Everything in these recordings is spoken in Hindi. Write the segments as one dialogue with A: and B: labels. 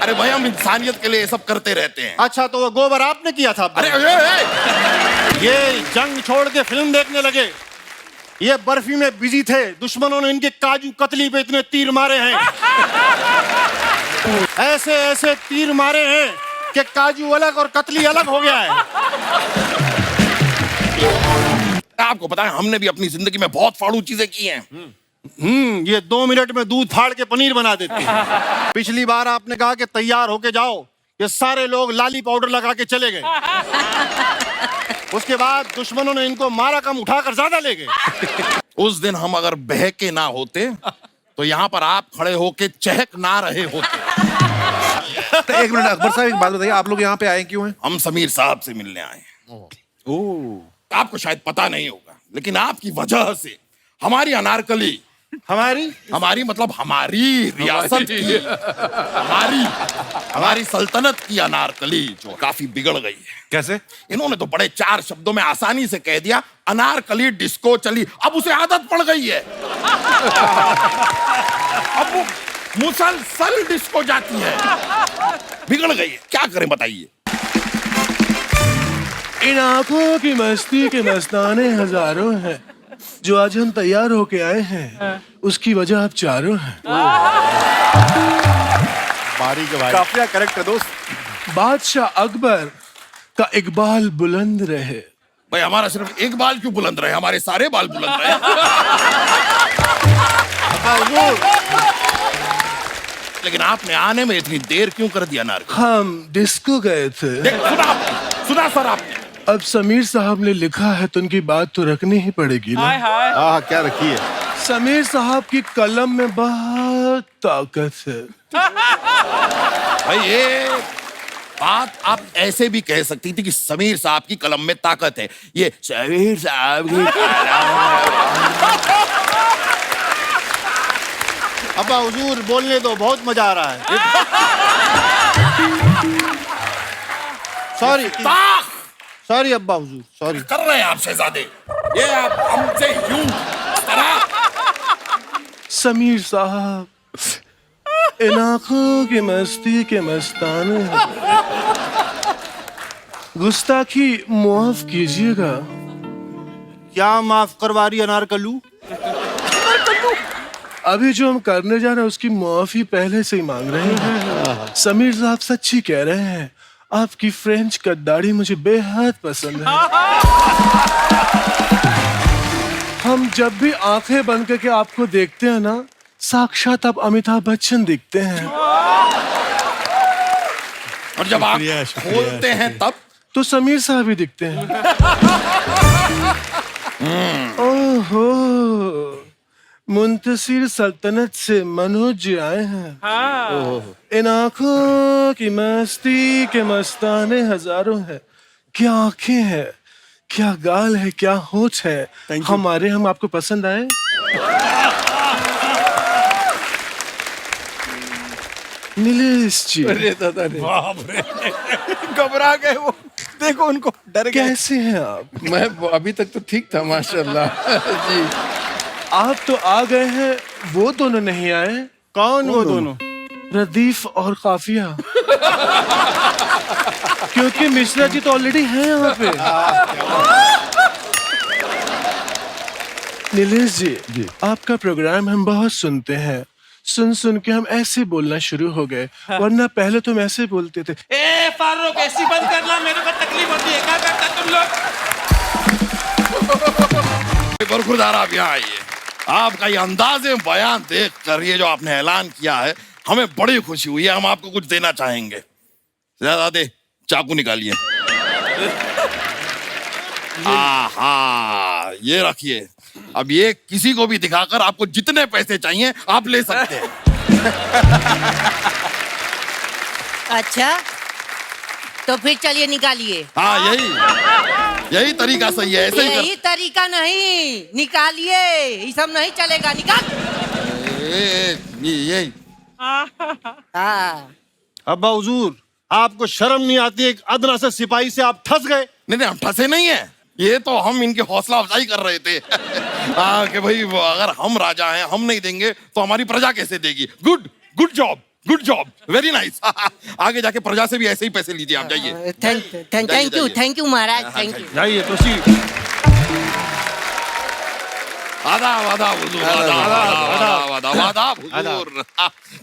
A: अरे भाई हम इंसानियत के लिए ये सब करते रहते हैं।
B: अच्छा तो वो गोबर आपने किया था?
A: अरे
B: ये जंग छोड़ के फिल्म देखने लगे, ये बर्फी में बिजी थे, दुश्मनों ने इनके काजू कतली पे इतने तीर मारे हैं, ऐसे ऐसे तीर मारे हैं कि काजू अलग और कतली अलग हो गया है।
A: आपको पता है हमने भी अपनी जिंदगी में बहुत फाड़ू चीजें की हैं।
B: ये 2 मिनट में दूध फाड़ के पनीर बना देते हैं। पिछली बार आपने कहा कि तैयार होके जाओ, ये सारे लोग लाली पाउडर लगा के चले गए। उसके बाद दुश्मनों ने इनको मारा कम, उठाकर ज्यादा ले गए।
A: उस दिन हम अगर बहके ना होते तो यहाँ पर आप खड़े होके चहक ना रहे होते।
C: एक मिनट अकबर साहब, एक बात बताइए, आप लोग यहाँ पे आए क्यों हैं?
A: हम समीर साहब से मिलने आए हैं। आपको शायद पता नहीं होगा, लेकिन आपकी वजह से हमारी अनारकली, हमारी मतलब हमारी रियासत की, हमारी सल्तनत की अनारकली जो काफी बिगड़ गई है।
C: कैसे?
A: इन्होंने तो बड़े 4 शब्दों में आसानी से कह दिया, अनारकली डिस्को चली। अब उसे आदत पड़ गई है, अब वो मुसलसल डिस्को जाती है, बिगड़ गई है। क्या करें बताइए?
D: इन आंखों की मस्ती के मस्ताने हजारों हैं, जो आज हम तैयार होके आए हैं, उसकी वजह आप चारों हैं।
B: काफिया करेक्ट है दोस्त।
D: बादशाह अकबर का इकबाल बुलंद रहे।
A: भाई हमारा सिर्फ एक बाल क्यों बुलंद रहे, हमारे सारे बाल बुलंद रहे। लेकिन आपने आने में इतनी देर क्यों कर दिया नार?
D: हम डिस्को गए थे।
A: सुना सर आपने?
D: अब समीर साहब ने लिखा है तो उनकी बात तो रखनी ही पड़ेगी ना।
B: हाँ क्या रखी है?
D: समीर साहब की कलम में बहुत ताकत है।
A: भाई ये बात आप ऐसे भी कह सकती थी कि समीर साहब की कलम में ताकत है। ये समीर साहब की
B: अब्बा हुजूर बोलने दो, बहुत मजा आ रहा है। सॉरी अब्बा हुजूर, सॉरी।
A: कर रहे हैं आप शहजादे, ये आप हमसे यूं तरह।
D: समीर साहब इन आंखों की मस्ती के मस्ताने हैं। गुस्ताखी माफ कीजिएगा।
B: क्या माफ करवा रही अनारकलू?
D: अभी जो हम करने जा रहे हैं उसकी माफी पहले से ही मांग रहे हैं। समीर साहब सच्ची कह रहे हैं, आपकी फ्रेंच कट दाढ़ी मुझे बेहद पसंद है। हम जब भी आंखें बंद करके आपको देखते हैं ना, साक्षात आप अमिताभ बच्चन दिखते हैं।
A: और जब आप खोलते हैं तब
D: तो समीर साहब ही दिखते हैं। ओहो, मुंतसिर सल्तनत से मनोज जी आए हैं। इन आंखों की मस्ती के मस्ताने हजारों हैं। क्या आंखें हैं, क्या गाल है, क्या होठ है। हमारे हम आपको पसंद आए? नीलेश जी।
C: अरे दादा रे,
A: बाप रे,
B: घबरा गए वो, देखो उनको, डर गए।
D: कैसे हैं आप?
C: मैं अभी तक तो ठीक था माशाल्लाह जी।
D: आप तो आ गए हैं, वो दोनों नहीं आए।
B: कौन वो दोनों?
D: रदीफ और काफिया। क्योंकि मिश्रा जी तो ऑलरेडी हैं यहाँ पे। नीलेश जी, आपका प्रोग्राम हम बहुत सुनते हैं। सुन सुन के हम ऐसे बोलना शुरू हो गए, वरना पहले तुम ऐसे बोलते थे।
E: ए फारूक, ऐसी बंद करना, मेरे को तकलीफ होती है। क्या करता तुम लोग?
A: बरखुरदार आप यहाँ आइए। आपका ये अंदाज़े बयान देख कर, ये जो आपने ऐलान किया है, हमें बड़ी खुशी हुई है। हम आपको कुछ देना चाहेंगे। ज़्यादा चाकू निकालिए। हाँ, ये रखिए। अब ये किसी को भी दिखाकर आपको जितने पैसे चाहिए आप ले सकते हैं।
F: अच्छा, तो फिर चलिए निकालिए।
A: हाँ, यही तरीका सही है। ऐसे ही
F: यही तरीका नहीं, निकालिए। ये सब नहीं चलेगा, निकाल।
A: यही।
F: हाँ।
B: अब्बा हुजूर, आपको शर्म नहीं आती? एक अदना से सिपाही से आप ठस गए।
A: नहीं, हम फंसे नहीं है। ये तो हम इनकी हौसला अफजाई कर रहे थे। कि भाई अगर हम राजा हैं, हम नहीं देंगे तो हमारी प्रजा कैसे देगी। Good job, good job, very nice. आगे जाके प्रजा से भी ऐसे ही पैसे लीजिए आप, जाइए।
F: Thank you Maharaj, thank you.
B: जाइए प्रोसीड।
A: आदाब आदाब हुजूर, आदाब आदाब आदाब आदाब हुजूर।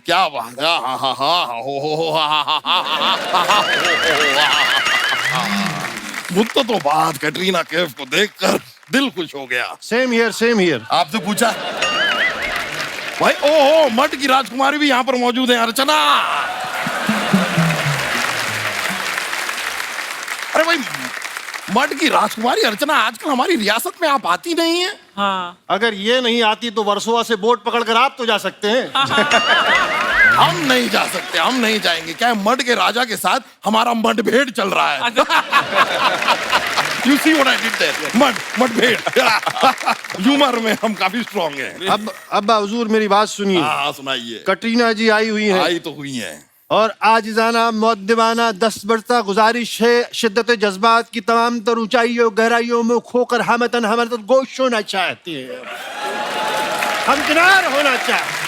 A: क्या बात है, हा हा हा हो मुझको तो बात कैटरीना कैफ को देखकर दिल खुश हो गया।
B: Same here.
A: आपसे पूछा भाई, ओहो मठ की राजकुमारी भी यहाँ पर मौजूद है, अर्चना। अरे भाई, मठ की राजकुमारी अर्चना आजकल हमारी रियासत में आप आती नहीं है।
F: हाँ।
B: अगर ये नहीं आती तो वर्सोवा से बोट पकड़कर आप तो जा सकते हैं।
A: हम नहीं जा सकते, हम नहीं जाएंगे। क्या है, मठ के राजा के साथ हमारा मतभेद चल रहा है। You see what I did there? मतभेद। ह्यूमर में हम काफी स्ट्रॉन्ग हैं।
B: अब हुजूर मेरी बात सुनिए।
A: हाँ सुनाइए।
B: कटरीना जी आई हुई हैं
A: आई तो हुई है,
B: और आजिजाना मुअद्दिबाना 10 बरसा गुजारिश है, शिद्दत जज्बात की तमाम तर ऊंचाइयों गहराइयों में खोकर हमतन गोश होना चाहती है, हमकिनार होना चाहती।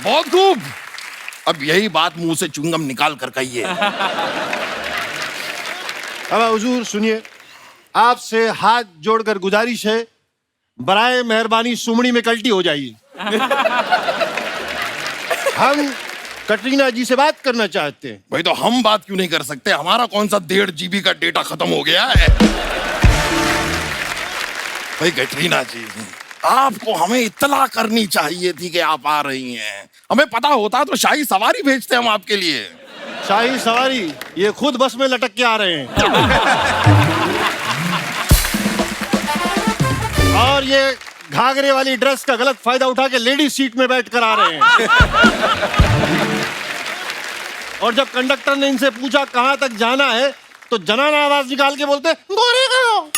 A: बहुत खूब। अब यही बात मुंह से चुंगम निकाल कर कहिए।
B: अब हुजूर सुनिए, आपसे हाथ जोड़कर गुजारिश है, बराए मेहरबानी सुमड़ी में कल्टी हो जाइए। हम कटरीना जी से बात करना चाहते हैं।
A: भाई तो हम बात क्यों नहीं कर सकते? हमारा कौन सा 1.5 GB का डेटा खत्म हो गया है? भाई कैटरीना जी, आपको हमें इत्तला करनी चाहिए थी कि आप आ रही हैं। हमें पता होता तो शाही सवारी भेजते हम आपके लिए।
B: शाही सवारी? ये खुद बस में लटक के आ रहे हैं। और ये घाघरे वाली ड्रेस का गलत फायदा उठा के लेडी सीट में बैठ कर आ रहे हैं। और जब कंडक्टर ने इनसे पूछा कहां तक जाना है, तो जनाना आवाज निकाल के बोलते गोरेगांव।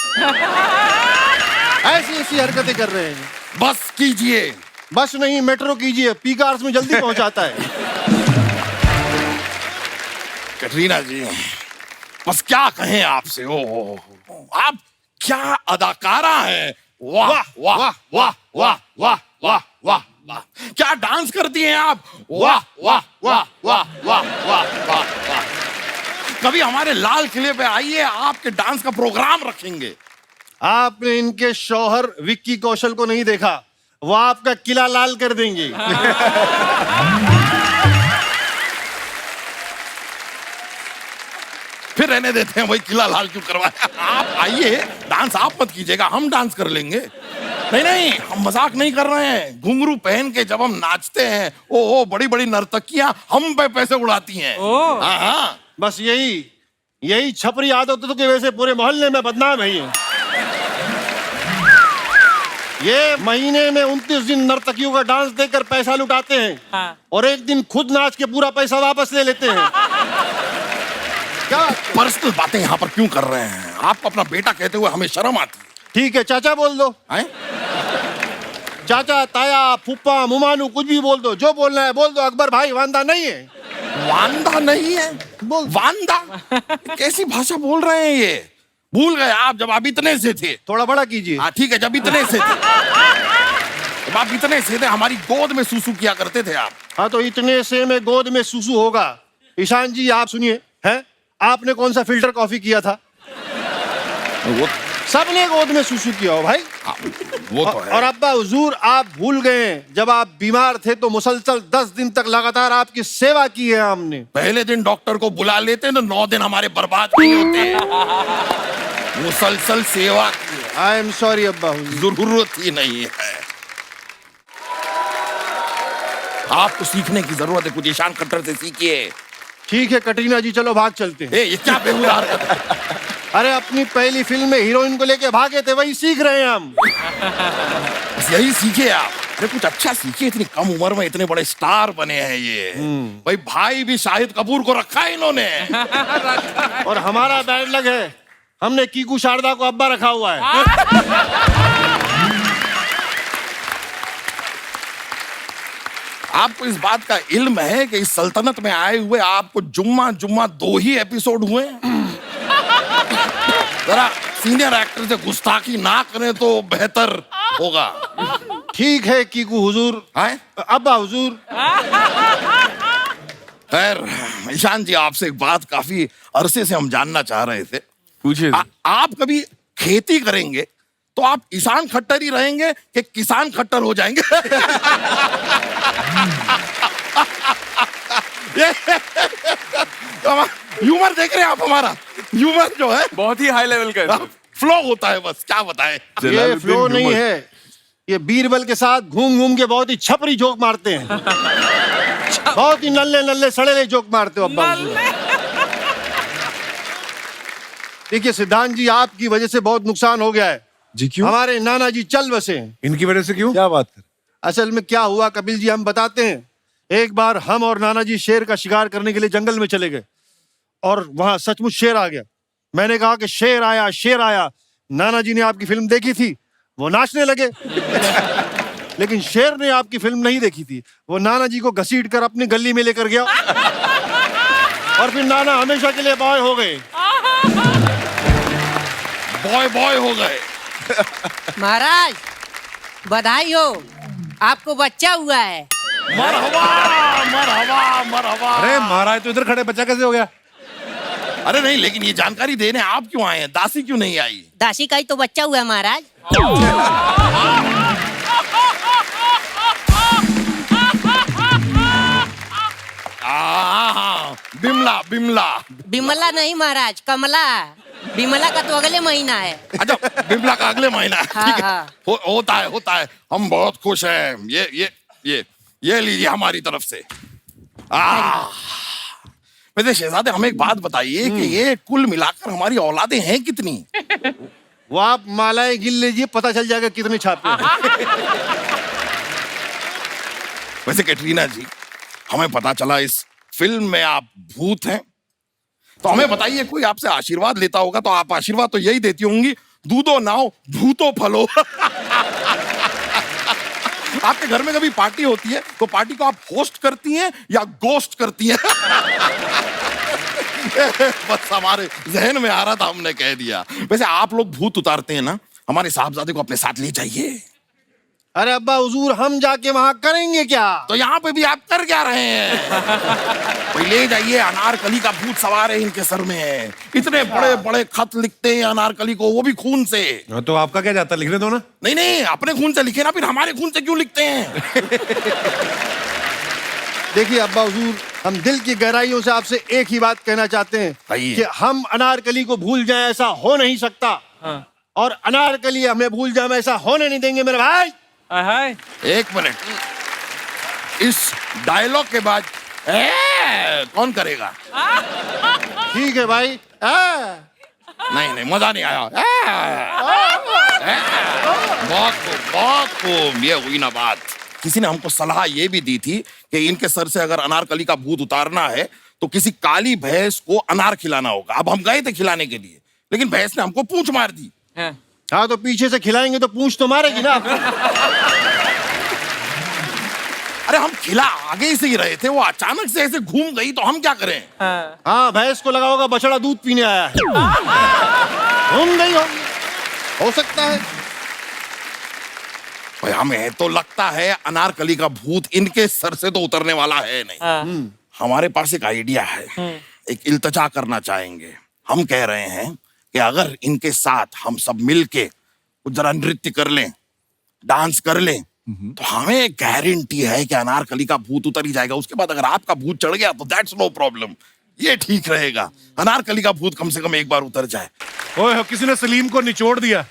B: ऐसी ऐसी हरकतें कर रहे हैं।
A: बस कीजिए।
B: बस नहीं, मेट्रो कीजिए, पी कार्स में जल्दी पहुंचाता है।
A: कैटरीना जी, बस क्या कहें आपसे। ओ आप क्या अदाकारा हैं। वाह वाह वाह वाह वाह वाह वाह वाह वाह, क्या डांस करती हैं आप। वाह वाह वाह वाह वाह वाह वाह वाह। कभी हमारे लाल किले पे आइए, आपके डांस का प्रोग्राम रखेंगे।
B: आपने इनके शौहर विक्की कौशल को नहीं देखा, वो आपका किला लाल कर देंगे।
A: फिर रहने देते हैं, वही किला लाल क्यों करवाया। आप आइए, डांस आप मत कीजिएगा, हम डांस कर लेंगे। नहीं नहीं, हम मजाक नहीं कर रहे हैं। घुंघरू पहन के जब हम नाचते हैं, ओ बड़ी बड़ी नर्तकियां हम पे पैसे उड़ाती हैं। हाँ हाँ,
B: बस यही छपरी आदतों की वजह से पूरे मोहल्ले में बदनाम है ये महीने में 29 दिन नर्तकियों का डांस देकर पैसा लुटाते हैं।
F: हाँ।
B: और एक दिन खुद नाच के पूरा पैसा वापस ले लेते हैं।
A: क्या पर्सनल बातें यहाँ पर क्यों कर रहे हैं? आपको अपना बेटा कहते हुए हमें शर्म आती है।
B: ठीक है, चाचा बोल दो।
A: हैं?
B: चाचा, ताया, फूफा, मुमानू, कुछ भी बोल दो, जो बोलना है बोल दो। अकबर भाई वांदा नहीं है।
A: वांदा नहीं है?
B: बोल।
A: वांदा कैसी भाषा बोल रहे हैं ये? भूल गए आप जब आप इतने से थे।
B: थोड़ा बड़ा कीजिए।
A: हाँ ठीक है, जब इतने से थे, जब आप इतने से थे, हमारी गोद में सूसू किया करते थे आप।
B: हाँ तो इतने से में गोद में सुसु होगा। ईशान जी आप सुनिए, हैं आपने कौन सा फिल्टर कॉफी किया था?
A: वो
B: सबने गोद में सुसु किया हो भाई।
A: वो तो है।
B: और अब्बा हुजूर आप भूल गए, जब आप बीमार थे तो मुसलसल 10 दिन तक लगातार आपकी सेवा की है हमने।
A: पहले दिन डॉक्टर को बुला लेते तो 9 दिन हमारे बर्बाद नहीं होते। मुसलसल सेवा की है।
B: आई एम सॉरी अब्बा हुजूर।
A: जरूरत ही नहीं है। आपको सीखने की जरूरत है, कुछ ईशान खट्टर से सीखिए।
B: ठीक है कटरीना जी, चलो भाग चलते हैं।
A: ये क्या बेहुदा हरकत है?
B: अरे अपनी पहली फिल्म में हीरोइन को लेके भागे थे, वही सीख रहे हैं हम।
A: बस यही सीखे आप। अरे कुछ अच्छा सीखिए, इतनी कम उम्र में इतने बड़े स्टार बने हैं ये। भाई भी शाहिद कपूर को रखा है इन्होंने।
B: और हमारा बैड लग है, हमने कीकू शारदा को अब्बा रखा हुआ है।
A: आपको इस बात का इल्म है कि इस सल्तनत में आए हुए आपको जुम्मा 2 ही एपिसोड हुए? जरा सीनियर एक्टर से गुस्ताखी ना करें तो बेहतर होगा।
B: ठीक है कीकू हुजूर,
A: हैं?
B: अब्बा हुजूर।
A: खैर ईशान जी, आपसे एक बात काफी अरसे से हम जानना चाह रहे थे।
D: पूछिए।
A: आप कभी खेती करेंगे तो आप ईशान खट्टर ही रहेंगे कि किसान खट्टर हो जाएंगे? ह्यूमर देख रहे हैं आप? हमारा ह्यूमर जो है
D: बहुत ही हाई लेवल का है।
A: फ्लो होता है, बस क्या बताएं।
B: ये फ्लो नहीं है, ये बीरबल के साथ घूम घूम के बहुत ही छपरी जोक मारते हैं। बहुत ही नल्ले नल्ले सड़ेले जोक मारते हो अब्बा हुजूर। देखिए सिद्धांत जी, आपकी वजह से बहुत नुकसान हो गया है
C: जी क्यों?
B: हमारे नाना जी चल बसे हैं।
C: इनकी वजह से क्यों? क्या बात कर?
B: असल में क्या हुआ कपिल जी, हम बताते हैं। एक बार हम और नाना जी शेर का शिकार करने के लिए जंगल में चले गए और वहां सचमुच शेर आ गया। मैंने कहा कि शेर आया, शेर आया। नाना जी ने आपकी फिल्म देखी थी, वो नाचने लगे। लेकिन शेर ने आपकी फिल्म नहीं देखी थी, वो नाना जी को घसीट कर अपनी गली में लेकर गया और फिर नाना हमेशा के लिए बॉय हो गए।
A: बॉय बॉय हो गए।
F: महाराज बधाई हो, आपको बच्चा हुआ है।
A: मरहबा मरहबा मरहबा।
C: अरे महाराज तो इधर खड़े, बच्चा कैसे हो गया?
A: अरे नहीं, लेकिन ये जानकारी देने आप क्यों आए हैं? दासी क्यों नहीं आई?
F: दासी का ही तो बच्चा हुआ है महाराज।
A: बिमला बिमला।
F: बिमला नहीं महाराज, कमला। बिमला का तो अगले महीना है।
A: अच्छा, बिमला का अगले महीना है।
F: हाँ,
A: ठीक है।
F: हाँ।
A: होता है होता है। हम बहुत खुश हैं। ये लीजिए हमारी तरफ से। वैसे शहजादे, हमें एक बात बताइए कि ये कुल मिलाकर हमारी औलादें हैं कितनी?
B: वो आप मालाएं गिन लीजिए, पता चल जाएगा कितने छापे हैं।
A: वैसे कैटरीना जी, हमें पता चला इस फिल्म में आप भूत हैं, तो हमें बताइए, कोई आपसे आशीर्वाद लेता होगा तो आप आशीर्वाद तो यही देती होंगी, दूधो नाव भूतो फलो। आपके घर में कभी पार्टी होती है तो पार्टी को आप होस्ट करती हैं या गोस्ट करती हैं? बस हमारे जहन में आ रहा था, हमने कह दिया। वैसे आप लोग भूत उतारते हैं ना, हमारे साहबजादे को अपने साथ ले जाइए।
B: अरे अब्बा हुजूर, हम जाके वहां करेंगे क्या?
A: तो यहाँ पे भी आप कर क्या रहे हैं? भाई ले जाइए, अनारकली का भूत सवार है इनके सर में। इतने बड़े बड़े खत लिखते हैं अनारकली को, वो भी खून से।
C: तो आपका क्या जाता है, लिखने दो ना।
A: नहीं नहीं, अपने खून से लिखे ना, फिर हमारे खून से क्यों लिखते हैं?
B: देखिए अब्बा हुजूर, हम दिल की गहराइयों से आपसे एक ही बात कहना चाहते हैं
A: कहिए।
B: कि हम अनारकली को भूल जाएं, ऐसा हो नहीं सकता। और अनारकली हमें भूल जाए, ऐसा होने नहीं देंगे मेरे भाई।
A: एक मिनट, इस डायलॉग के बाद कौन करेगा?
B: ठीक है भाई।
A: नहीं नहीं, मजा नहीं आया। बहुत खूब, बहुत खूब। ये हुई ना बात। किसी ने हमको सलाह ये भी दी थी कि इनके सर से अगर अनारकली का भूत उतारना है तो किसी काली भैंस को अनार खिलाना होगा। अब हम गए थे खिलाने के लिए, लेकिन भैंस ने हमको पूंछ मार दी।
B: हाँ, तो पीछे से खिलाएंगे तो पूंछ तो मारेगी ना।
A: अरे हम खिला आगे से ही रहे थे, वो अचानक से ऐसे घूम गई तो हम क्या करें?
B: हाँ, भैंस को लगा होगा बछड़ा दूध पीने आया है, घूम गई हो सकता है।
A: भाई हमें तो लगता है अनारकली का भूत इनके सर से तो उतरने वाला है नहीं। हमारे पास एक आइडिया है, एक इल्तजा करना चाहेंगे। हम कह रहे हैं कि अगर इनके साथ हम सब मिलके कुछ जरा नृत्य कर लें, डांस कर लें, तो हमें गारंटी है कि अनारकली का भूत उतर ही जाएगा। उसके बाद अगर आपका भूत चढ़ गया तो दैट्स नो प्रॉब्लम, ये ठीक रहेगा। अनारकली का भूत कम से कम एक बार उतर जाए।
C: ओए, किसी ने सलीम को निचोड़ दिया।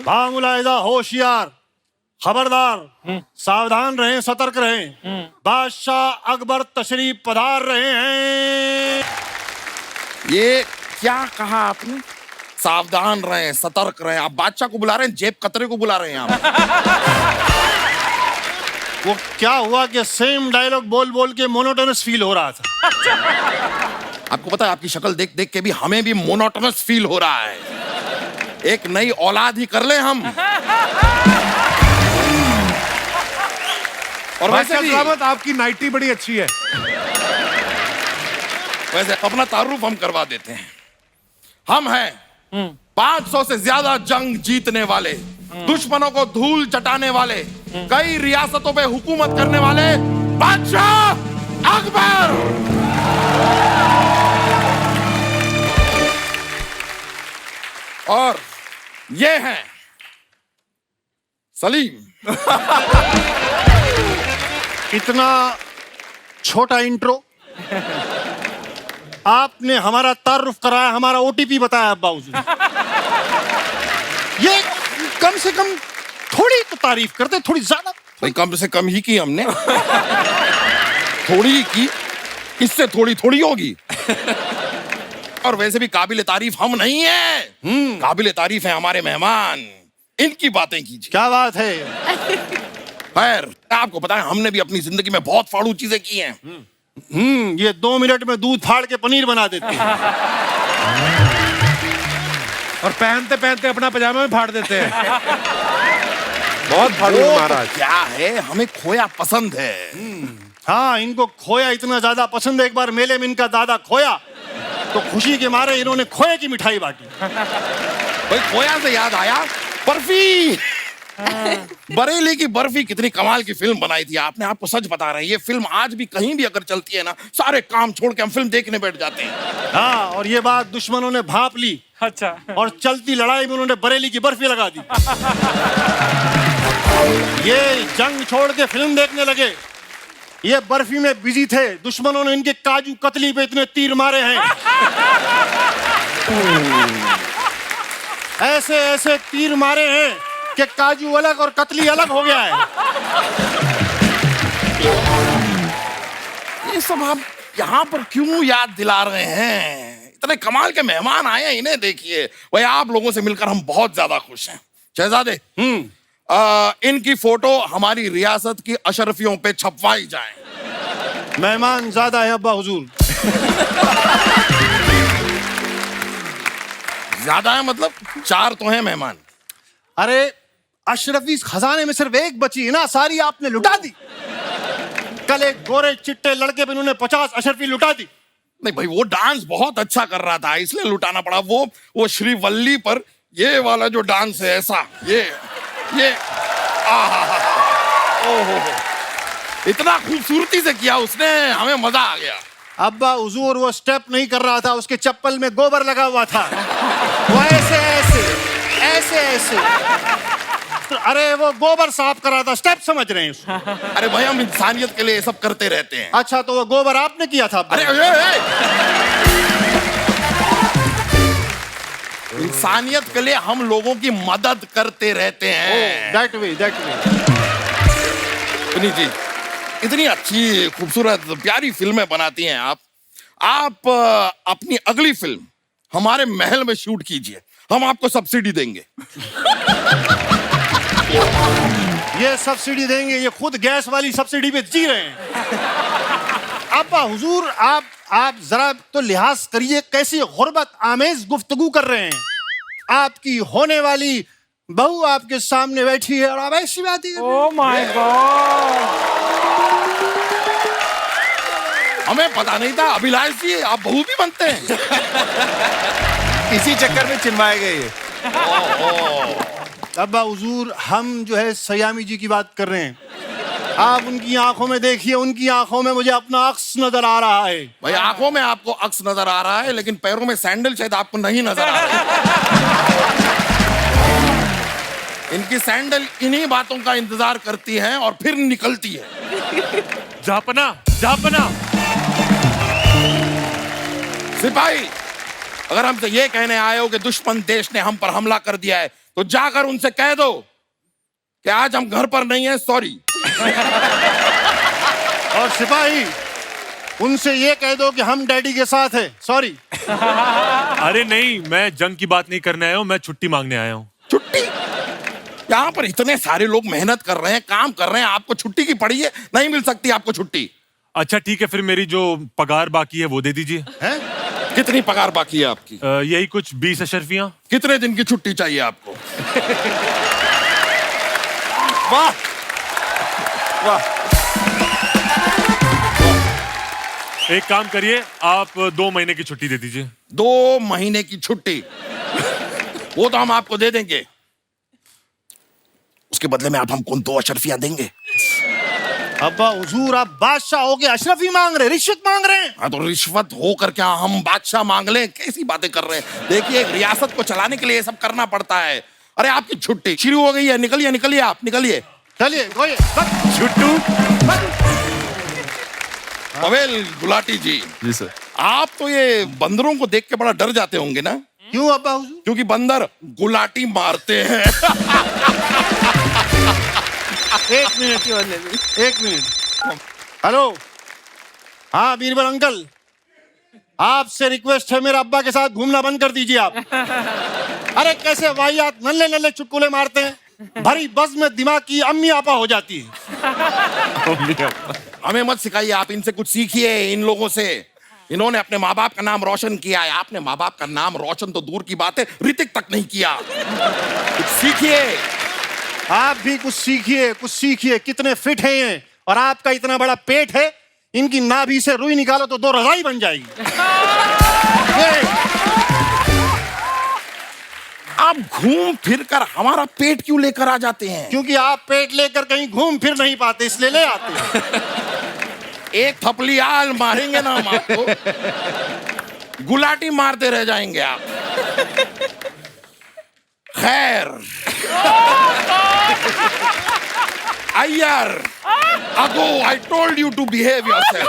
B: भांगुलाइदा होशियार, खबरदार, सावधान रहें, सतर्क रहें। बादशाह अकबर तशरीफ पधार रहे हैं।
A: ये क्या कहा आपने? सावधान रहें, सतर्क रहें। आप बादशाह को बुला रहे हैं, जेब कतरे को बुला रहे हैं आप।
B: वो क्या हुआ कि सेम डायलॉग बोल बोल के मोनोटोनस फील हो रहा था।
A: आपको पता है, आपकी शक्ल देख देख के भी हमें भी मोनोटोनस फील हो रहा है। एक नई औलाद ही कर ले हम। और वैसे भी
C: आपकी नाइटी बड़ी अच्छी है।
A: वैसे अपना तारुफ हम करवा देते हैं। हम हैं 500 से ज्यादा जंग जीतने वाले, दुश्मनों को धूल चटाने वाले, कई रियासतों पे हुकूमत करने वाले बादशाह अकबर। और ये हैं सलीम।
B: इतना छोटा इंट्रो आपने हमारा तारुफ कराया, हमारा ओटीपी बताया अब्बा हुजूर। ये कम से कम थोड़ी तो तारीफ करते, थोड़ी ज्यादा।
A: भाई कम से कम ही की हमने। थोड़ी ही की, इससे थोड़ी थोड़ी होगी। और वैसे भी काबिल तारीफ हम नहीं है, काबिल तारीफ है हमारे मेहमान। इनकी बातें कीजिए।
B: क्या बात है।
A: खैर, आपको पता है हमने भी अपनी जिंदगी में बहुत फाड़ू चीजें की हैं।
B: ये 2 मिनट में दूध फाड़ के पनीर बना देते हैं।
C: और पहनते पहनते अपना पजामा में फाड़ देते हैं। बहुत फाड़ू
A: वो
C: महाराज।
A: तो क्या है, हमें खोया पसंद है।
B: हाँ, इनको खोया इतना ज्यादा पसंद है। एक बार मेले में इनका दादा खोया तो खुशी के मारे इन्होंने खोए की मिठाई बांटी।
A: भाई खोया से याद आया, बर्फी। बरेली की बर्फी कितनी कमाल की फिल्म बनाई थी आपने। आपको सच बता रहे हैं, ये फिल्म आज भी कहीं भी अगर चलती है ना, सारे काम छोड़ के हम फिल्म देखने बैठ जाते हैं।
B: हाँ, और ये बात दुश्मनों ने भांप ली।
E: अच्छा।
B: और चलती लड़ाई में उन्होंने बरेली की बर्फी लगा दी। ये जंग छोड़ के फिल्म देखने लगे, ये बर्फी में बिजी थे। दुश्मनों ने इनके काजू कतली पे इतने तीर मारे हैं, ऐसे ऐसे तीर मारे हैं कि काजू अलग और कतली अलग हो गया है।
A: ये सब आप यहाँ पर क्यों याद दिला रहे हैं? इतने कमाल के मेहमान आए हैं, इन्हें देखिए। भाई आप लोगों से मिलकर हम बहुत ज्यादा खुश हैं। शहजादे, इनकी फोटो हमारी रियासत की अशरफियों पे छपवाई जाए।
B: मेहमान ज्यादा है अब्बा हुजूर।
A: ज्यादा है मतलब 4 तो हैं मेहमान।
B: अरे अशरफी खजाने में सिर्फ एक बची है ना, सारी आपने लुटा दी। कल एक गोरे चिट्टे लड़के पे इन्होंने 50 अशरफी लुटा दी।
A: नहीं भाई, वो डांस बहुत अच्छा कर रहा था इसलिए लुटाना पड़ा। वो श्रीवल्ली पर ये वाला जो डांस है, ऐसा ये ओहो, इतना खूबसूरती से किया उसने, हमें मजा आ गया।
B: अब्बा हुजूर वो स्टेप नहीं कर रहा था, उसके चप्पल में गोबर लगा हुआ था। वो ऐसे ऐसे ऐसे ऐसे, अरे वो गोबर साफ कर रहा था, स्टेप समझ रहे हैं उसको।
A: अरे भाई हम इंसानियत के लिए ये सब करते रहते हैं।
B: अच्छा, तो वो गोबर आपने किया था अब्बा?
A: इंसानियत के लिए हम लोगों की मदद करते रहते हैं।
B: That way.
A: सुनी जी, इतनी अच्छी खूबसूरत प्यारी फिल्में बनाती हैं आप अपनी अगली फिल्म हमारे महल में शूट कीजिए, हम आपको सब्सिडी देंगे।
B: ये सब्सिडी देंगे? ये खुद गैस वाली सब्सिडी पे जी रहे हैं। अब्बा हुजूर, आप जरा तो लिहाज करिए, कैसी गुर्बत आमेज गुफ्तगू कर रहे हैं। आपकी होने वाली बहू आपके सामने बैठी है और आप ऐसी बात ही कर रहे हैं।
E: Oh my God.
A: हमें पता नहीं था अभिलाष जी आप बहू भी बनते हैं।
C: इसी चक्कर में चिन्हवाए गए ये।
B: अब्बा हुजूर, हम जो है सयामी जी की बात कर रहे हैं। आप उनकी आंखों में देखिए, उनकी आंखों में मुझे अपना अक्स नजर आ रहा है।
A: भाई आंखों में आपको अक्स नजर आ रहा है, लेकिन पैरों में सैंडल शायद आपको नहीं नजर आ रहा। इनकी सैंडल इन्हीं बातों का इंतजार करती है और फिर निकलती है।
E: जापना।
A: सिपाही, अगर हमसे ये कहने आए हो कि दुश्मन देश ने हम पर हमला कर दिया है, तो जाकर उनसे कह दो कि आज हम घर पर नहीं है, सॉरी।
B: और सिपाही, उनसे ये कह दो कि हम डैडी के साथ हैं, सॉरी।
G: अरे नहीं, मैं जंग की बात नहीं करने आया हूँ, मैं छुट्टी मांगने आया हूँ।
A: छुट्टी? यहाँ पर इतने सारे लोग मेहनत कर रहे हैं, काम कर रहे हैं, आपको छुट्टी की पड़ी है? नहीं मिल सकती आपको छुट्टी।
G: अच्छा ठीक है, फिर मेरी जो पगार बाकी है वो दे दीजिए।
B: हैं?
A: कितनी पगार बाकी है आपकी?
G: यही कुछ 20 अशरफियाँ।
A: कितने दिन की छुट्टी चाहिए आपको?
B: वाह वाह।
G: एक काम करिए, आप 2 महीने की छुट्टी दे दीजिए।
A: 2 महीने की छुट्टी? वो तो हम आपको दे देंगे, उसके बदले में आप हमको 2 अशरफियां देंगे।
B: अब्बा हुजूर, आप बादशाह हो के अशरफी मांग रहे, रिश्वत मांग रहे हैं?
A: हाँ तो रिश्वत होकर क्या हम बादशाह मांग लें? कैसी बातें कर रहे हैं? देखिए, एक रियासत को चलाने के लिए ये सब करना पड़ता है। अरे आपकी छुट्टी शुरू हो गई है, निकलिए निकलिए, आप निकलिए।
B: चलिए कोई
A: छुट्टू पवेल गुलाटी जी
G: सर।
A: आप तो ये बंदरों को देख के बड़ा डर जाते होंगे ना?
B: क्यों अब्बा हुजूर?
A: क्योंकि बंदर गुलाटी मारते हैं।
B: एक मिनट, एक मिनट। हेलो, हाँ बीरबल अंकल, आपसे रिक्वेस्ट है, मेरे अब्बा के साथ घूमना बंद कर दीजिए आप। अरे कैसे वाहियात नल्ले नल्ले चुटकुले मारते हैं, भरी बस में दिमाग की अम्मी आपा हो जाती है।
A: हमें मत सिखाइए, आप इनसे कुछ सीखिए, इन लोगों से। इन्होंने अपने माँ बाप का नाम रोशन किया है, आपने माँ बाप का नाम रोशन तो दूर की बात है, ऋतिक तक नहीं किया। कुछ सीखिए।
B: आप भी कुछ सीखिए, कुछ सीखिए। कितने फिट हैं ये, और आपका इतना बड़ा पेट है, इनकी नाभि से रुई निकालो तो 2 रजाई बन जाएगी।
A: आप घूम फिर कर हमारा पेट क्यों लेकर आ जाते हैं?
B: क्योंकि आप पेट लेकर कहीं घूम फिर नहीं पाते, इसलिए ले आते हैं।
A: एक थपली आल मारेंगे ना हम आपको, गुलाटी मारते रह जाएंगे आप। खैर, अय्यर, अगो, I told you to behave yourself.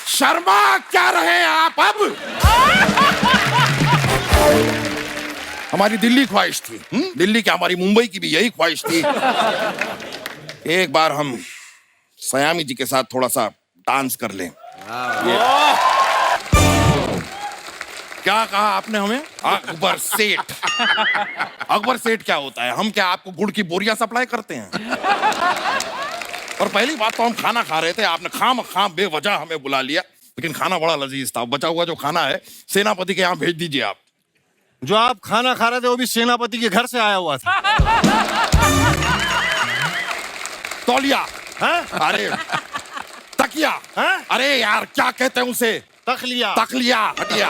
A: Sharma क्या रहे आप अब? हमारी दिल्ली ख्वाहिश थी, दिल्ली क्या, हमारी मुंबई की भी यही ख्वाहिश थी। एक बार हम सयामी जी के साथ थोड़ा सा डांस कर लें। क्या कहा आपने हमें? अकबर सेठ। अकबर सेठ क्या होता है? हम क्या आपको गुड़ की बोरियां सप्लाई करते हैं? और पहली बात तो हम खाना खा रहे थे, आपने खाम बेवजह हमें बुला लिया, लेकिन खाना बड़ा लजीज था। बचा हुआ जो खाना है सेनापति के यहाँ भेज दीजिए आप।
B: जो आप खाना खा रहे थे वो भी सेनापति के घर से आया हुआ था।
A: तौलिया,
B: हैं?
A: अरे तकिया,
B: हैं?
A: अरे यार क्या कहते हैं उसे?
B: तखलिया।
A: तकलिया, हटिया।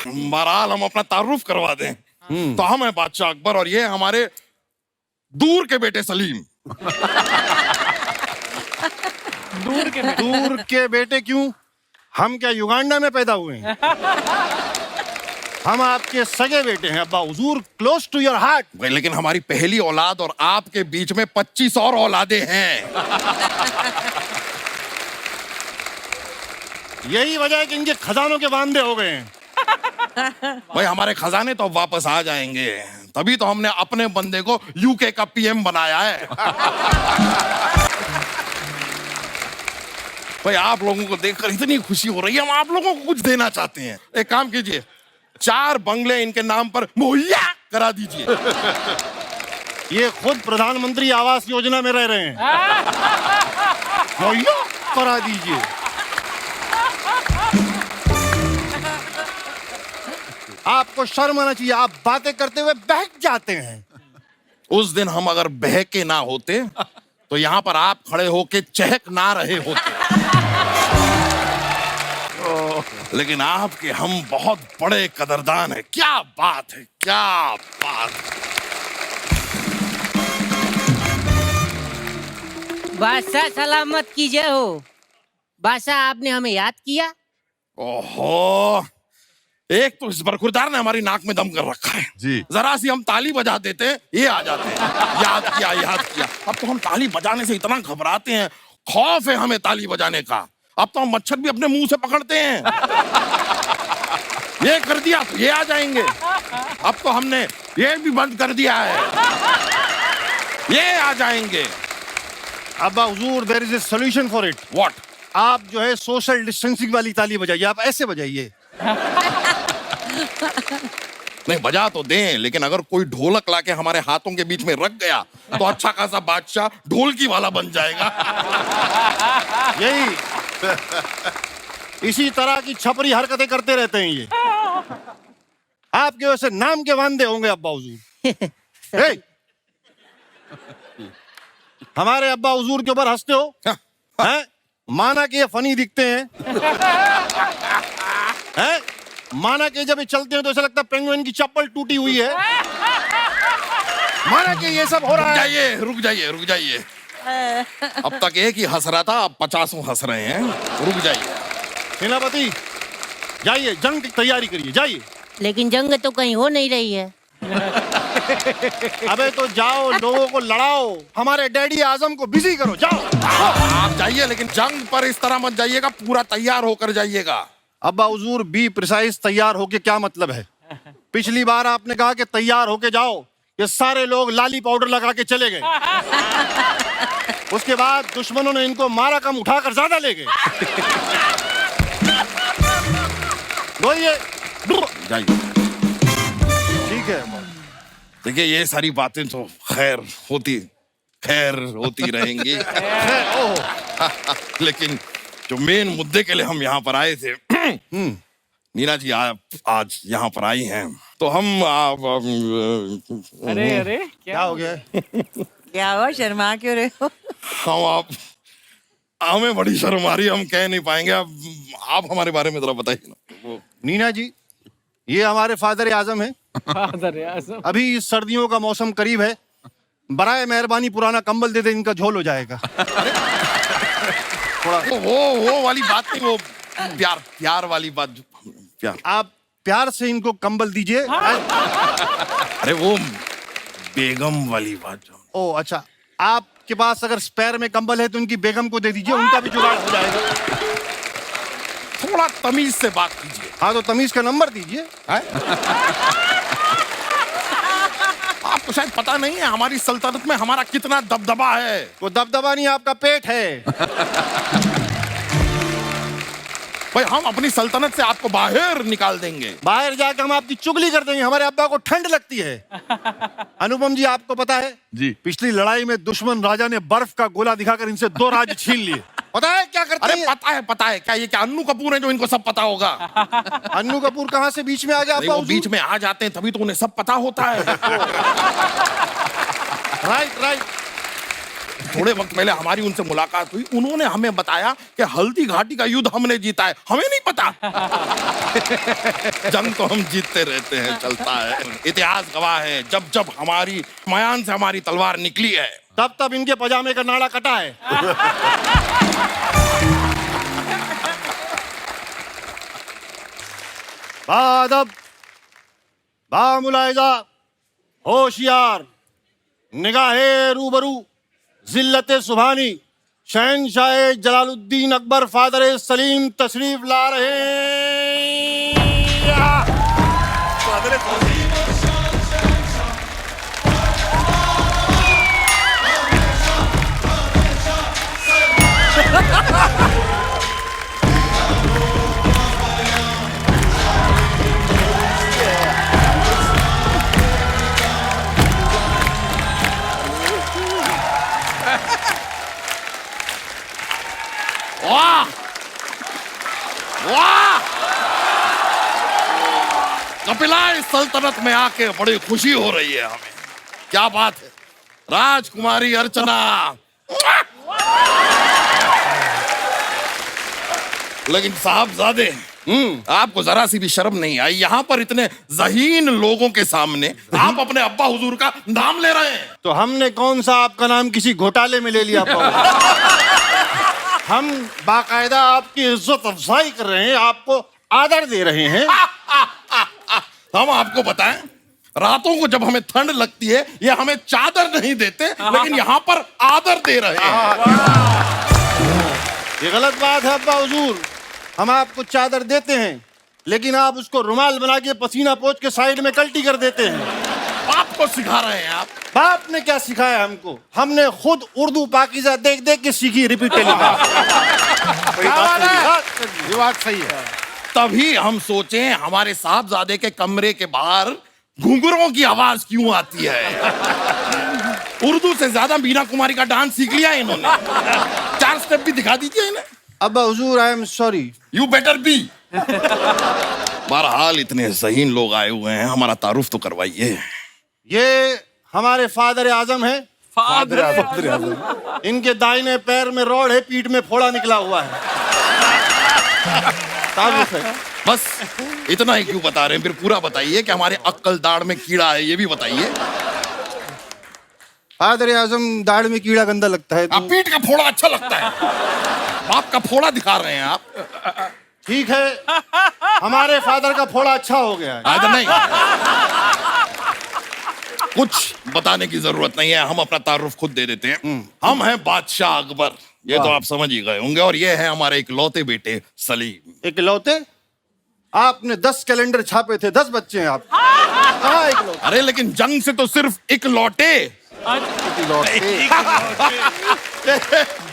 A: बहरहाल हम अपना तारुफ करवा दें, तो हम हैं बादशाह अकबर और ये हमारे दूर के बेटे सलीम।
B: दूर के बेटे क्यों? हम क्या युगांडा में पैदा हुए हैं? हम आपके सगे बेटे हैं अब्बा हुजूर, क्लोज टू योर हार्ट।
A: लेकिन हमारी पहली औलाद और आपके बीच में 25 और औलादे हैं।
B: यही वजह है कि इनके खजानों के वांदे हो गए हैं।
A: भाई हमारे खजाने तो अब वापस आ जाएंगे, तभी तो हमने अपने बंदे को यूके का पीएम बनाया है। भाई आप लोगों को देखकर इतनी खुशी हो रही है, हम आप लोगों को कुछ देना चाहते हैं। एक काम कीजिए, 4 बंगले इनके नाम पर मुहैया करा दीजिए।
B: ये खुद प्रधानमंत्री आवास योजना में रह रहे हैं। मुहैया करा दीजिए। आपको शर्म आना चाहिए, आप बातें करते हुए बहक जाते हैं।
A: उस दिन हम अगर बहके ना होते तो यहाँ पर आप खड़े होके चहक ना रहे होते। लेकिन आपके हम बहुत बड़े कदरदान हैं। क्या बात है, क्या बात है।
F: बादशाह सलामत की जय हो। बादशाह आपने हमें याद किया।
A: ओहो, एक तो इस बरखुरदार ने हमारी नाक में दम कर रखा है
C: जी।
A: जरा सी हम ताली बजा देते हैं, ये आ जाते हैं, याद किया याद किया। अब तो हम ताली बजाने से इतना घबराते हैं, खौफ है हमें ताली बजाने का। अब तो हम मच्छर भी अपने मुंह से पकड़ते हैं। ये कर दिया तो ये आ जाएंगे। अब तो हमने ये भी बंद कर दिया है, ये आ जाएंगे।
B: अब्बा हुजूर, there is a solution for it.
A: What?
B: आप जो है सोशल डिस्टेंसिंग वाली ताली बजाइए, आप ऐसे बजाइए।
A: नहीं बजा तो दें, लेकिन अगर कोई ढोलक लाके हमारे हाथों के बीच में रख गया तो अच्छा खासा बादशाह ढोलकी वाला बन जाएगा।
B: यही इसी तरह की छपरी हरकतें करते रहते हैं ये। आपके वैसे नाम के वांदे होंगे अब्बा हुजूर। हे! हमारे अब्बा हुजूर के ऊपर हंसते हो हैं? माना कि ये फनी दिखते हैं हैं? माना कि जब ये चलते हैं तो ऐसा लगता है पेंगुइन की चप्पल टूटी हुई है। माना कि ये सब हो रहा है।
A: रुक जाइए रुक जाइए। अब तक एक ही हंस रहा था, अब 50 हंस रहे हैं। रुक जाइए।
B: सेनापति जाइए, जंग की तैयारी करिए, जाइए।
F: लेकिन जंग तो कहीं हो नहीं रही है।
B: अबे तो जाओ, लोगों को लड़ाओ, हमारे डैडी आजम को बिजी करो, जाओ।
A: आप जाइए, लेकिन जंग पर इस तरह मत जाइएगा, पूरा तैयार होकर जाइएगा।
B: अब्बा हुजूर, बी प्रिसाइज तैयार होके क्या मतलब है? पिछली बार आपने कहा कि तैयार होके जाओ, ये सारे लोग लाली पाउडर लगा के चले गए। उसके बाद दुश्मनों ने इनको मारा कम, उठाकर ज्यादा ले गए।
A: जाइए।
B: ठीक है।
A: देखिए, ये सारी बातें तो खैर होती रहेंगी। लेकिन जो मेन मुद्दे के लिए हम यहाँ पर आए थे, नीना जी आप आज यहाँ पर आई हैं, तो हम
E: अरे अरे
B: क्या हो गया?
H: क्या हुआ, शर्मा क्यों रहे हो?
A: हमें बड़ी शर्म आ रही है, हम कह नहीं पाएंगे। आप हमारे बारे में जरा बताइए ना।
B: नीना जी, ये हमारे फादर आजम है।
E: फादर आजम।
B: अभी सर्दियों का मौसम करीब है, बराए मेहरबानी पुराना कंबल दे दे, इनका झोल हो जाएगा। थोड़ा
A: वो वाली बात नहीं, वो प्यार वाली बात। प्यार,
B: आप प्यार से इनको कंबल दीजिए।
A: अरे वो बेगम वाली बात।
B: ओ अच्छा, आपके पास अगर स्पेयर में कंबल है तो उनकी बेगम को दे दीजिए, उनका भी जुगाड़ हो जाएगा।
A: थोड़ा तमीज से बात कीजिए।
B: हाँ तो तमीज का नंबर दीजिए।
A: आपको शायद पता नहीं है हमारी सल्तनत में हमारा कितना दबदबा है।
B: वो दबदबा नहीं, आपका पेट है।
A: भाई, हम अपनी सल्तनत से आपको बाहर निकाल देंगे।
B: बाहर जाकर हम आपकी चुगली कर देंगे, हमारे अब्बा को ठंड लगती है। अनुपम जी, आपको पता है
A: जी,
B: पिछली लड़ाई में दुश्मन राजा ने बर्फ का गोला दिखाकर इनसे 2 राज्य छीन लिए। पता है क्या करते
A: अरे
B: हैं?
A: पता है। क्या ये क्या अन्नू कपूर है जो इनको सब पता होगा?
B: अन्नू कपूर कहाँ से बीच में आ गया?
A: नहीं, वो बीच में आ जाते हैं तभी तो उन्हें सब पता होता है।
B: राइट।
A: थोड़े वक्त पहले हमारी उनसे मुलाकात हुई, उन्होंने हमें बताया कि हल्दी घाटी का युद्ध हमने जीता है। हमें नहीं पता। जंग तो हम जीतते रहते हैं, चलता है। इतिहास गवाह है, जब हमारी मयान से हमारी तलवार निकली है,
B: तब इनके पजामे का नाड़ा कटा है। बादब, बामुलाइजा, होशियार, निगाहे रूबरू, जिल्लते सुभानी, शहनशाह जलालुद्दीन अकबर फादर सलीम तशरीफ ला रहे हैं।
A: वाह! कपिला, इस सल्तनत में आके बड़ी खुशी हो रही है हमें। क्या बात है, राजकुमारी अर्चना। लेकिन साहबजादे, आपको जरा सी भी शर्म नहीं आई? यहाँ पर इतने ज़हीन लोगों के सामने आप अपने अब्बा हुजूर का नाम ले रहे हैं।
B: तो हमने कौन सा आपका नाम किसी घोटाले में ले लिया? हम बाकायदा आपकी इज्जत अफजाई कर रहे हैं, आपको आदर दे रहे हैं।
A: हम आपको बताएं, रातों को जब हमें ठंड लगती है, ये हमें चादर नहीं देते, लेकिन यहाँ पर आदर दे रहे हैं।
B: ये गलत बात है अब्बा हुजूर। हम आपको चादर देते हैं, लेकिन आप उसको रुमाल बना के पसीना पोंछ के साइड में कल्टी कर देते हैं।
A: आपको सिखा रहे हैं आप?
B: बाप ने क्या सिखाया हमको? हमने खुद उर्दू पाकीज़ा देख देख के सीखी, रिपीट टेलीग्राफ। ये बात सही है।
A: तभी हम सोचे हमारे साहबजादे के कमरे के बाहर घुंघरों की आवाज क्यों आती है। उर्दू से ज्यादा मीना कुमारी का डांस सीख लिया है इन्होंने। 4 स्टेप भी दिखा दीजिए इन्हें।
B: अब्बा हुजूर, I am sorry.
A: You better be. बहरहाल इतने ज़हीन लोग आए हुए हैं, हमारा तारुफ तो करवाइए।
B: ये हमारे फादर आजम है। फादर आजम। इनके दाहिने पैर में रॉड है, पीठ में फोड़ा निकला हुआ है। तारुफ है।
A: बस इतना ही क्यों बता रहे हैं? फिर पूरा बताइए कि हमारे अक्कल दाढ़ में कीड़ा है, ये भी बताइए।
B: फादर आजम, दाढ़ में कीड़ा गंदा लगता है
A: आप
B: तो
A: पीठ का फोड़ा अच्छा लगता है, बाप का फोड़ा दिखा रहे हैं आप।
B: ठीक है, हमारे फादर का फोड़ा अच्छा हो गया है।
A: आदर नहीं, कुछ बताने की जरूरत नहीं है, हम अपना तारुफ खुद दे देते हैं। हम हैं बादशाह अकबर, ये तो आप समझ ही गए होंगे, और ये है हमारे इकलौते बेटे सलीम।
B: इकलौते? आपने 10 कैलेंडर छापे थे, 10 बच्चे हैं आप। कहाँ इकलौते?
A: अरे लेकिन जंग से तो सिर्फ इकलौटे।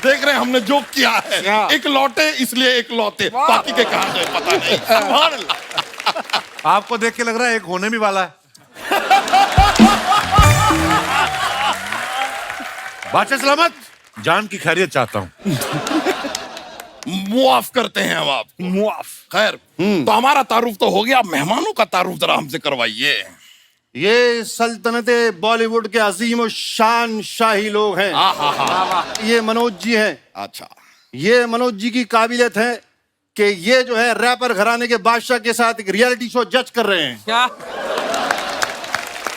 A: देख रहे हैं हमने जोक किया है, इकलौटे इसलिए इकलौते, बाकी के कहाँ गए पता नहीं। सुभान अल्लाह।
C: आपको देख के लग रहा है एक होने भी वाला है। बादशाह सलामत, जान की खैरियत चाहता हूँ।
A: मुआफ करते हैं हम आपको।
C: मुआफ।
A: खैर, तो हमारा तारुफ तो हो गया, मेहमानों का तारुफ जरा हमसे करवाइए।
B: ये सल्तनते बॉलीवुड के अजीम और शान शाही लोग हैं। ये मनोज जी हैं।
A: अच्छा,
B: ये मनोज जी की काबिलियत है कि ये जो है रैपर घराने के बादशाह के साथ एक रियलिटी शो जज कर रहे हैं।
H: क्या?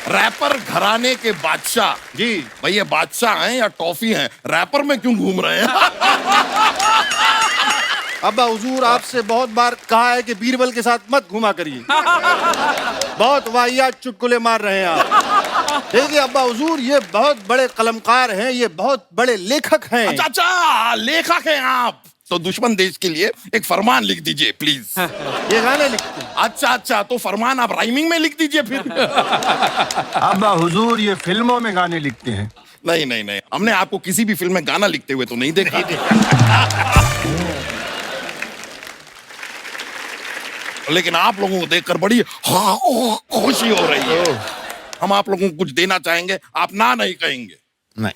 A: रैपर घराने के बादशाह?
B: जी
A: भाई ये बादशाह हैं या टॉफी हैं? रैपर में क्यों घूम रहे हैं?
B: अब्बा हुजूर, आपसे बहुत बार कहा है कि बीरबल के साथ मत घुमा करिए। बहुत वाहियात चुटकुले मार रहे हैं आप। देखिए अब्बा हुजूर, ये बहुत बड़े कलमकार हैं, ये बहुत बड़े लेखक हैं।
A: अच्छा अच्छा, लेखक हैं आप, तो दुश्मन देश के लिए एक फरमान लिख दीजिए प्लीज।
B: ये गाने लिखते हैं।
A: अच्छा अच्छा, तो फरमान आप राइमिंग में लिख दीजिए फिर।
B: अब्बा हुजूर, ये फिल्मों में गाने लिखते हैं।
A: नहीं नहीं नहीं, हमने आपको किसी भी फिल्म में गाना लिखते हुए तो नहीं देखा। लेकिन आप लोगों को देखकर बड़ी खुशी हो रही है। हम आप लोगों को कुछ देना चाहेंगे, आप ना नहीं कहेंगे।
C: नहीं,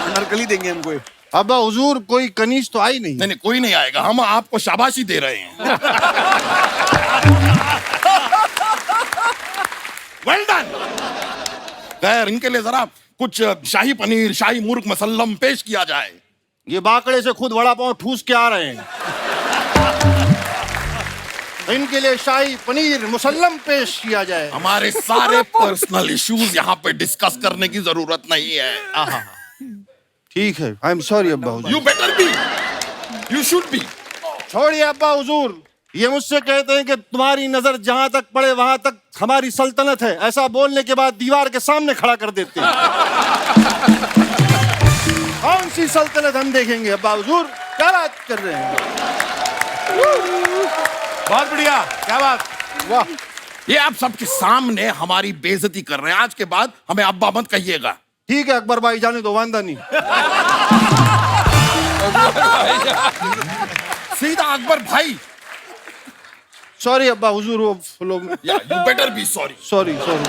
C: नरकली देंगे हमको।
B: अब्बा हुजूर, कोई कनीज तो आई नहीं।
A: नहीं नहीं, कोई नहीं आएगा, हम आपको शाबाशी दे रहे हैं। Well done. खैर, इनके लिए जरा कुछ शाही पनीर, शाही मुर्ग मसल्लम पेश किया जाए।
B: ये बाकड़े से खुद वड़ा पाव ठूस के आ रहे हैं। इनके लिए शाही पनीर मुसल्लम पेश किया जाए।
A: हमारे सारे पर्सनल इश्यूज यहाँ पे डिस्कस करने की जरूरत नहीं है।
B: ठीक है, आई एम सॉरी अब्बा हुजूर।
A: You better be, you should be.
B: छोड़िए अब्बा हुजूर, ये मुझसे कहते हैं कि तुम्हारी नजर जहां तक पड़े वहां तक हमारी सल्तनत है। ऐसा बोलने के बाद दीवार के सामने खड़ा कर देते हैं। कौन सी सल्तनत हम देखेंगे अब्बा हुजूर? क्या बात कर रहे हैं?
C: बहुत बढ़िया, क्या बात।
B: वाह,
A: ये आप सबके सामने हमारी बेइज्जती कर रहे हैं। आज के बाद हमें अब्बा मत कहिएगा।
B: ठीक है अकबर भाई, जाने दो, वांदा नहीं।
A: सीधा अकबर भाई।
B: सॉरी अब्बा हुजूर, वो लोग।
A: You better be sorry.
B: Sorry sorry.